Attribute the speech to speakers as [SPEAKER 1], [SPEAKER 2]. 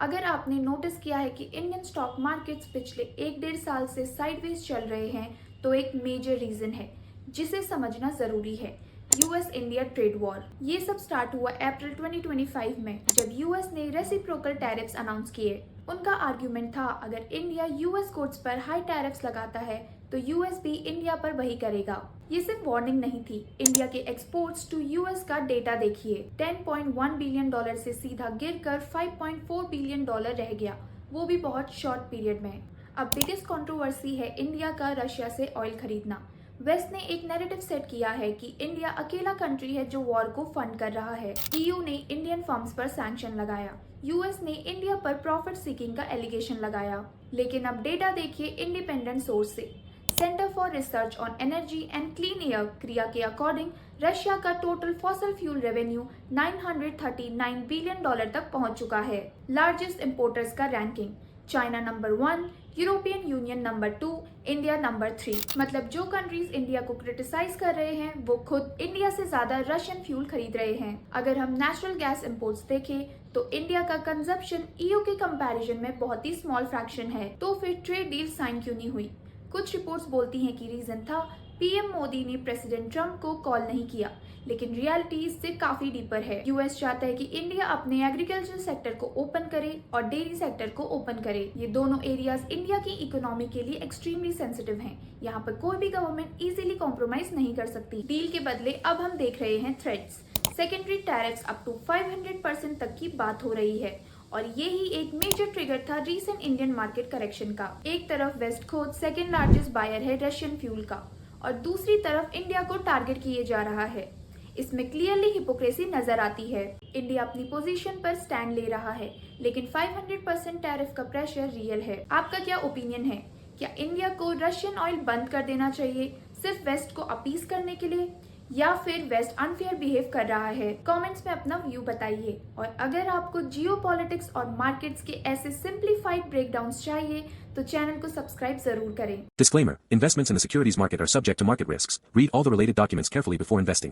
[SPEAKER 1] अगर आपने नोटिस किया है कि इंडियन स्टॉक मार्केट्स पिछले 1-1.5 साल से साइडवेज चल रहे हैं, तो एक मेजर रीजन है जिसे समझना जरूरी है। US India trade war. ये सब स्टार्ट हुआ अप्रैल 2025 में, जब यूएस ने रेसिप्रोकल टैरिफ्स अनाउंस किए। उनका आर्ग्यूमेंट था, अगर इंडिया यूएस गुड्स पर हाई टैरिफ्स लगाता है तो यूएस भी इंडिया पर वही करेगा। ये सिर्फ वार्निंग नहीं थी। इंडिया के एक्सपोर्ट्स टू यूएस का डेटा देखिए, $10.1 बिलियन से सीधा गिरकर $5.4 बिलियन रह गया, वो भी बहुत शॉर्ट पीरियड में। अब बिगेस्ट कंट्रोवर्सी है इंडिया का रशिया से ऑयल खरीदना। वेस्ट ने एक नैरेटिव सेट किया है कि इंडिया अकेला कंट्री है जो वॉर को फंड कर रहा है। ईयू ने इंडियन फर्म्स पर सैंक्शन लगाया। यूएस ने इंडिया पर प्रॉफिट सीकिंग का एलिगेशन लगाया। लेकिन अब डेटा देखिए इंडिपेंडेंट सोर्स से। Centre for research on energy and clean air क्रिया के अकॉर्डिंग रशिया का total fossil fuel revenue $939 billion तक पहुंच चुका है। लार्जेस्ट इंपोर्टर्स का ranking, China number 1, European union number 2, India number 3। मतलब जो कंट्रीज इंडिया को क्रिटिसाइज कर रहे हैं वो खुद इंडिया से ज्यादा रशियन फ्यूल खरीद रहे हैं। अगर हम नेचुरल गैस इंपोर्ट्स देखें तो इंडिया का कंजप्शन ईयू के कंपैरिजन में बहुत ही स्मॉल फ्रैक्शन है, तो फिर ट्रेड डील साइन क्यों नहीं हुई? कुछ रिपोर्ट्स बोलती हैं कि रीजन था पीएम मोदी ने प्रेसिडेंट ट्रंप को कॉल नहीं किया, लेकिन रियलिटी इससे काफी डीपर है। यूएस चाहता है कि इंडिया अपने एग्रीकल्चर सेक्टर को ओपन करे और डेयरी सेक्टर को ओपन करे। ये दोनों एरियाज इंडिया की इकोनॉमी के लिए एक्सट्रीमली सेंसिटिव हैं। यहाँ पर कोई भी गवर्नमेंट इजीली कॉम्प्रोमाइज नहीं कर सकती। डील के बदले अब हम देख रहे हैं threats, secondary tariffs up to 500% तक की बात हो रही है। और ये ही एक मेजर ट्रिगर था रीसेंट इंडियन मार्केट करेक्शन का। एक तरफ वेस्ट खुद सेकेंड लार्जेस्ट बायर है रशियन फ्यूल का, और दूसरी तरफ इंडिया को टारगेट किए जा रहा है। इसमें क्लियरली हिपोक्रेसी नजर आती है। इंडिया अपनी पोजीशन पर स्टैंड ले रहा है, लेकिन 500% टैरिफ का प्रेशर रियल है। आपका क्या ओपिनियन है? क्या इंडिया को रशियन ऑयल बंद कर देना चाहिए सिर्फ वेस्ट को अपीज करने के लिए, या फिर वेस्ट अनफेयर बिहेव कर रहा है? कमेंट्स में अपना व्यू बताइए। और अगर आपको जियोपॉलिटिक्स और मार्केट्स के ऐसे सिंप्लीफाइड ब्रेकडाउन्स चाहिए तो चैनल को सब्सक्राइब जरूर करें।
[SPEAKER 2] Disclaimer: Investments in the securities market are subject to market risks. Read all the related documents carefully before investing.